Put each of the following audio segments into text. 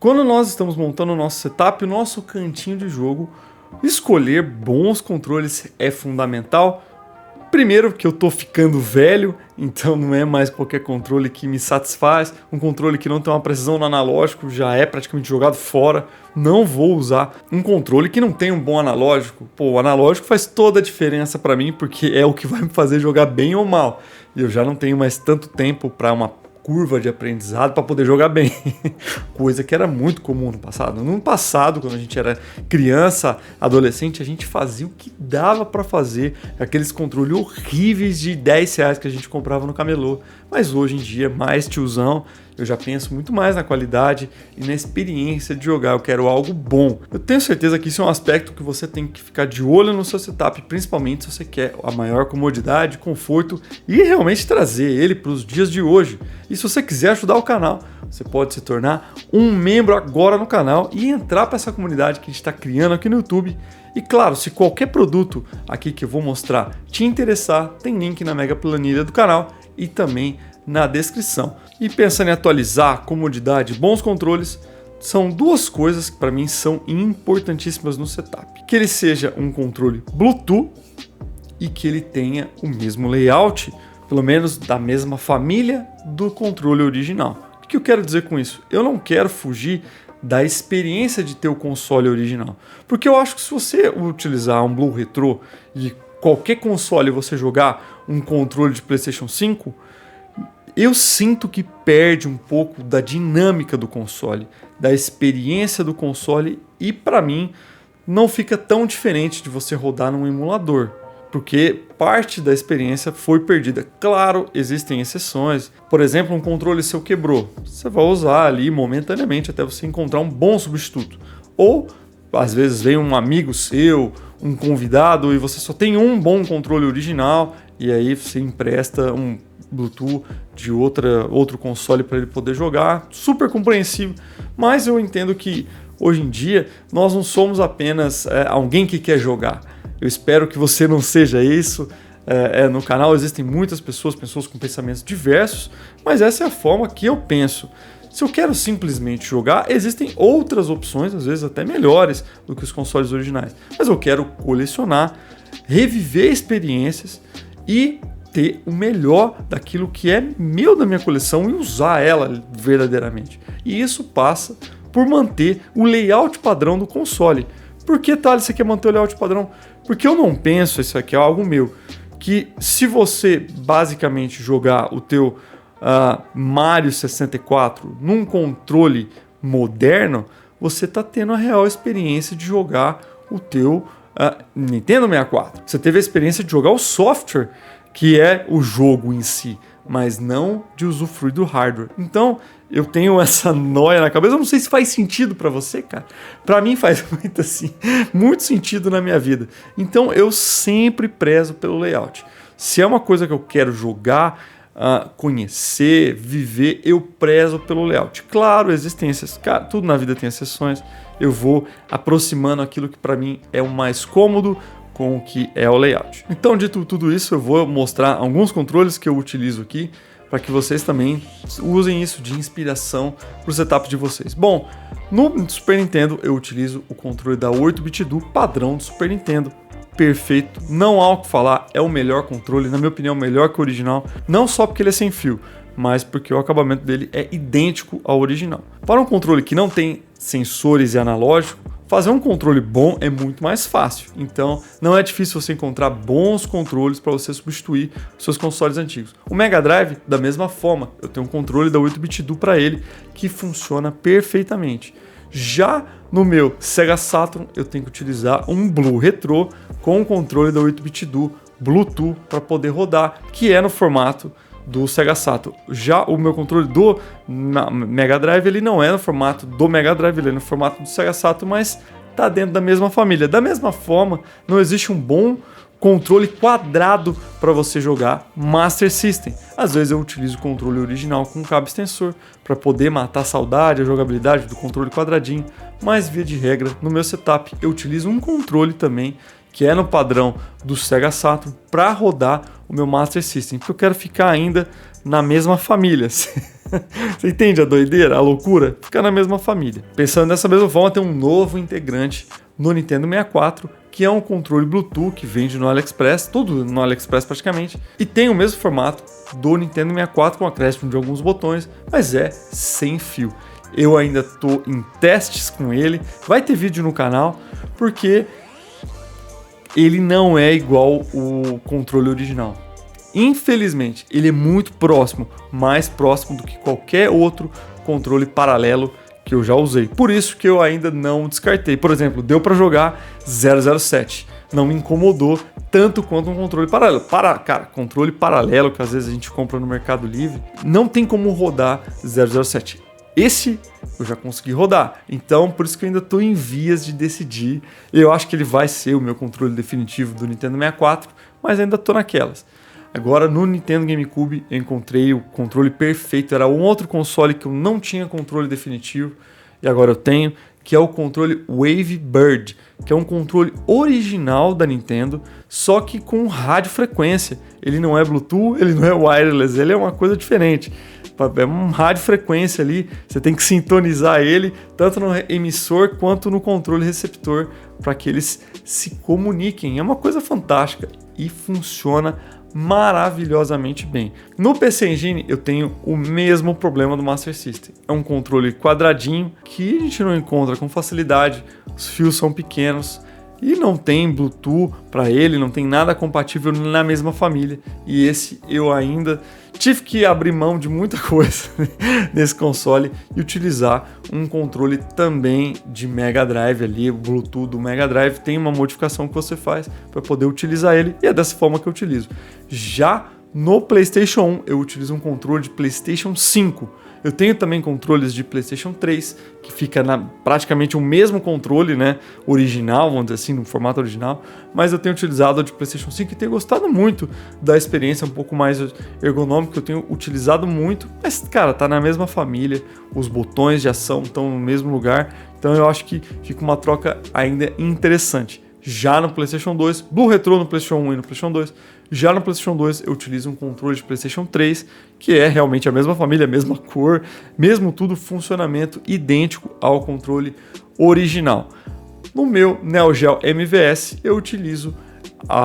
Quando nós estamos montando o nosso setup, o nosso cantinho de jogo, escolher bons controles é fundamental. Primeiro, que eu tô ficando velho, então não é mais qualquer controle que me satisfaz. Um controle que não tem uma precisão no analógico já é praticamente jogado fora. Não vou usar um controle que não tem um bom analógico. Pô, o analógico faz toda a diferença para mim, porque é o que vai me fazer jogar bem ou mal. E eu já não tenho mais tanto tempo para uma curva de aprendizado para poder jogar bem, coisa que era muito comum no passado. No passado, quando a gente era criança, adolescente, a gente fazia o que dava para fazer, aqueles controles horríveis de R$10 que a gente comprava no camelô. Mas hoje em dia, mais tiozão, eu já penso muito mais na qualidade e na experiência de jogar. Eu quero algo bom. Eu tenho certeza que isso é um aspecto que você tem que ficar de olho no seu setup, principalmente se você quer a maior comodidade, conforto e realmente trazer ele para os dias de hoje. E se você quiser ajudar o canal, você pode se tornar um membro agora no canal e entrar para essa comunidade que a gente está criando aqui no YouTube. E claro, se qualquer produto aqui que eu vou mostrar te interessar, tem link na mega planilha do canal e também na descrição. E pensando em atualizar, comodidade, bons controles, são duas coisas que para mim são importantíssimas no setup. Que ele seja um controle Bluetooth e que ele tenha o mesmo layout, pelo menos da mesma família do controle original. O que eu quero dizer com isso? Eu não quero fugir da experiência de ter o console original, porque eu acho que se você utilizar um Blue Retro e qualquer console você jogar um controle de PlayStation 5, eu sinto que perde um pouco da dinâmica do console, da experiência do console, e para mim não fica tão diferente de você rodar num emulador, porque parte da experiência foi perdida. Claro, existem exceções. Por exemplo, um controle seu quebrou, você vai usar ali momentaneamente até você encontrar um bom substituto. Ou às vezes vem um amigo seu, um convidado, e você só tem um bom controle original, e aí você empresta um Bluetooth de outro console para ele poder jogar. Super compreensível, mas eu entendo que hoje em dia nós não somos apenas alguém que quer jogar. Eu espero que você não seja isso. No canal existem muitas pessoas com pensamentos diversos, mas essa é a forma que eu penso. Se eu quero simplesmente jogar, existem outras opções, às vezes até melhores do que os consoles originais. Mas eu quero colecionar, reviver experiências e ter o melhor daquilo que é meu da minha coleção e usar ela verdadeiramente. E isso passa por manter o layout padrão do console. Por que, Thales, você quer manter o layout padrão? Porque eu não penso, isso aqui é algo meu, que se você basicamente jogar o teu Mario 64 num controle moderno, você está tendo a real experiência de jogar o teu Nintendo 64. Você teve a experiência de jogar o software, que é o jogo em si, mas não de usufruir do hardware. Então, eu tenho essa noia na cabeça. Eu não sei se faz sentido para você, cara. Para mim faz muito sentido na minha vida. Então, eu sempre prezo pelo layout. Se é uma coisa que eu quero jogar, conhecer, viver, eu prezo pelo layout. Claro, existem exceções. Cara, tudo na vida tem exceções. Eu vou aproximando aquilo que para mim é o mais cômodo com o que é o layout. Então, dito tudo isso, eu vou mostrar alguns controles que eu utilizo aqui para que vocês também usem isso de inspiração para o setup de vocês. Bom, no Super Nintendo eu utilizo o controle da 8-bit do padrão do Super Nintendo. Perfeito, não há o que falar, é o melhor controle, na minha opinião, melhor que o original, não só porque ele é sem fio, mas porque o acabamento dele é idêntico ao original. Para um controle que não tem sensores e analógico, fazer um controle bom é muito mais fácil. Então, não é difícil você encontrar bons controles para você substituir os seus consoles antigos. O Mega Drive, da mesma forma, eu tenho um controle da 8-bit do para ele que funciona perfeitamente. Já no meu Sega Saturn, eu tenho que utilizar um Blue Retro com o controle da 8-bit do Bluetooth para poder rodar, que é no formato do Sega Saturn. Já o meu controle do Mega Drive, ele não é no formato do Mega Drive, ele é no formato do Sega Saturn, mas está dentro da mesma família. Da mesma forma, não existe um bom controle quadrado para você jogar Master System. Às vezes eu utilizo o controle original com cabo extensor para poder matar a saudade, a jogabilidade do controle quadradinho, mas via de regra, no meu setup eu utilizo um controle também que é no padrão do Sega Saturn para rodar o meu Master System, porque eu quero ficar ainda na mesma família. Você entende a doideira, a loucura? Fica na mesma família. Pensando dessa mesma forma, tem um novo integrante no Nintendo 64, que é um controle Bluetooth que vende no AliExpress, tudo no AliExpress praticamente, e tem o mesmo formato do Nintendo 64 com acréscimo de alguns botões, mas é sem fio. Eu ainda estou em testes com ele, vai ter vídeo no canal, porque ele não é igual o controle original. Infelizmente, ele é muito próximo, mais próximo do que qualquer outro controle paralelo que eu já usei. Por isso que eu ainda não descartei. Por exemplo, deu para jogar 007. Não me incomodou tanto quanto um controle paralelo. Cara, controle paralelo que às vezes a gente compra no Mercado Livre, não tem como rodar 007. Esse eu já consegui rodar, então por isso que eu ainda estou em vias de decidir. Eu acho que ele vai ser o meu controle definitivo do Nintendo 64, mas ainda estou naquelas. Agora no Nintendo GameCube eu encontrei o controle perfeito, era um outro console que eu não tinha controle definitivo e agora eu tenho, que é o controle Wave Bird, que é um controle original da Nintendo, só que com radiofrequência. Ele não é Bluetooth, ele não é wireless, ele é uma coisa diferente. É um radiofrequência ali, você tem que sintonizar ele tanto no emissor quanto no controle receptor para que eles se comuniquem. É uma coisa fantástica e funciona maravilhosamente bem. No PC Engine eu tenho o mesmo problema do Master System. É um controle quadradinho que a gente não encontra com facilidade, os fios são pequenos e não tem Bluetooth para ele, não tem nada compatível na mesma família. E esse eu ainda tive que abrir mão de muita coisa nesse console e utilizar um controle também de Mega Drive ali, o Bluetooth do Mega Drive tem uma modificação que você faz para poder utilizar ele e é dessa forma que eu utilizo. Já no PlayStation 1 eu utilizo um controle de PlayStation 5. Eu tenho também controles de PlayStation 3, que fica praticamente o mesmo controle, né, original, vamos dizer assim, no formato original, mas eu tenho utilizado o de PlayStation 5 e tenho gostado muito da experiência, um pouco mais ergonômica, eu tenho utilizado muito, mas, cara, tá na mesma família, os botões de ação estão no mesmo lugar, então eu acho que fica uma troca ainda interessante. Já no PlayStation 2, Blue Retro no PlayStation 1 e no PlayStation 2, já no PlayStation 2 eu utilizo um controle de PlayStation 3, que é realmente a mesma família, a mesma cor, mesmo tudo, funcionamento idêntico ao controle original. No meu Neo Geo MVS eu utilizo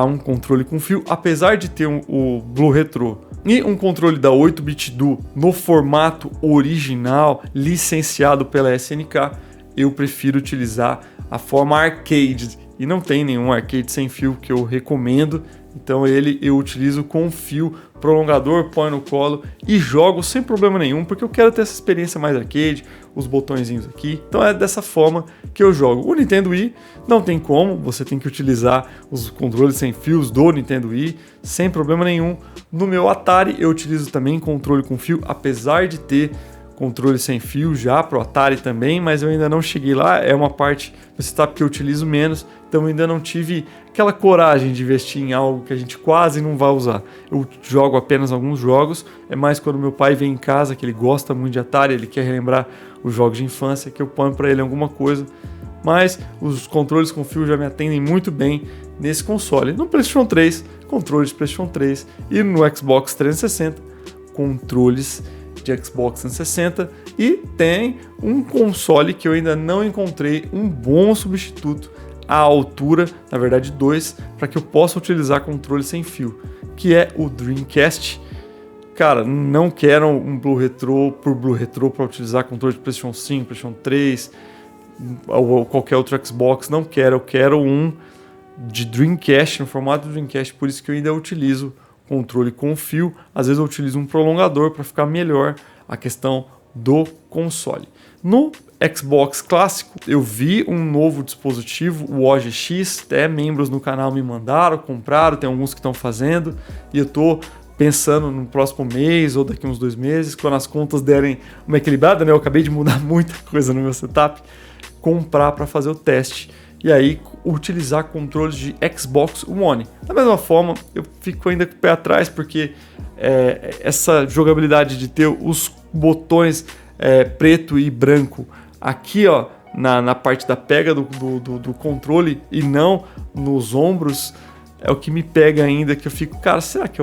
um controle com fio, apesar de ter o Blue Retro e um controle da 8-bit do no formato original, licenciado pela SNK, eu prefiro utilizar a forma arcade. E não tem nenhum arcade sem fio que eu recomendo, então ele eu utilizo com fio, prolongador, põe no colo e jogo sem problema nenhum, porque eu quero ter essa experiência mais arcade, os botõezinhos aqui, então é dessa forma que eu jogo. O Nintendo Wii não tem como, você tem que utilizar os controles sem fios do Nintendo Wii, sem problema nenhum. No meu Atari eu utilizo também controle com fio, apesar de ter controle sem fio já para o Atari também, mas eu ainda não cheguei lá, é uma parte do setup que eu utilizo menos, então eu ainda não tive aquela coragem de investir em algo que a gente quase não vai usar. Eu jogo apenas alguns jogos, é mais quando meu pai vem em casa, que ele gosta muito de Atari, ele quer relembrar os jogos de infância, que eu ponho para ele alguma coisa, mas os controles com fio já me atendem muito bem nesse console. No PlayStation 3, controles de PlayStation 3 e no Xbox 360, controles de Xbox 360 e tem um console que eu ainda não encontrei um bom substituto à altura, na verdade dois, para que eu possa utilizar controle sem fio, que é o Dreamcast. Cara, não quero um Blue Retro por Blue Retro para utilizar controle de PlayStation 5, PlayStation 3 ou qualquer outro Xbox, não quero, eu quero um de Dreamcast, no formato do Dreamcast, por isso que eu ainda utilizo controle com fio, às vezes eu utilizo um prolongador para ficar melhor a questão do console. No Xbox clássico, eu vi um novo dispositivo, o OGX, até membros no canal me mandaram, compraram, tem alguns que estão fazendo, e eu estou pensando no próximo mês ou daqui uns 2 meses, quando as contas derem uma equilibrada, né? Eu acabei de mudar muita coisa no meu setup, comprar para fazer o teste. E aí utilizar controles de Xbox One. Da mesma forma, eu fico ainda com o pé atrás, porque essa jogabilidade de ter os botões preto e branco aqui, ó, na parte da pega do controle e não nos ombros, é o que me pega ainda, que eu fico, cara, será que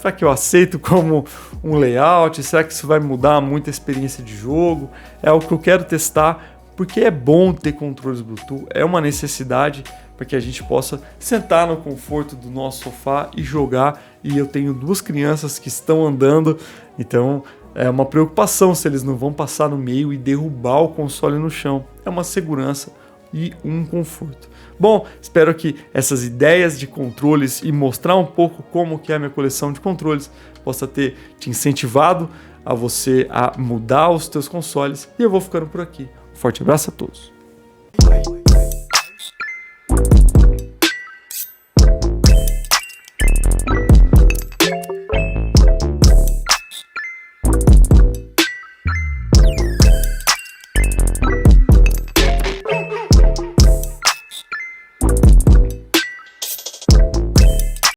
Será que eu aceito como um layout? Será que isso vai mudar muito a experiência de jogo? É algo que eu quero testar, porque é bom ter controles Bluetooth, é uma necessidade para que a gente possa sentar no conforto do nosso sofá e jogar. E eu tenho 2 crianças que estão andando, então é uma preocupação se eles não vão passar no meio e derrubar o console no chão. É uma segurança e um conforto. Bom, espero que essas ideias de controles e mostrar um pouco como que é a minha coleção de controles possa ter te incentivado a você a mudar os teus consoles. E eu vou ficando por aqui. Forte abraço a todos.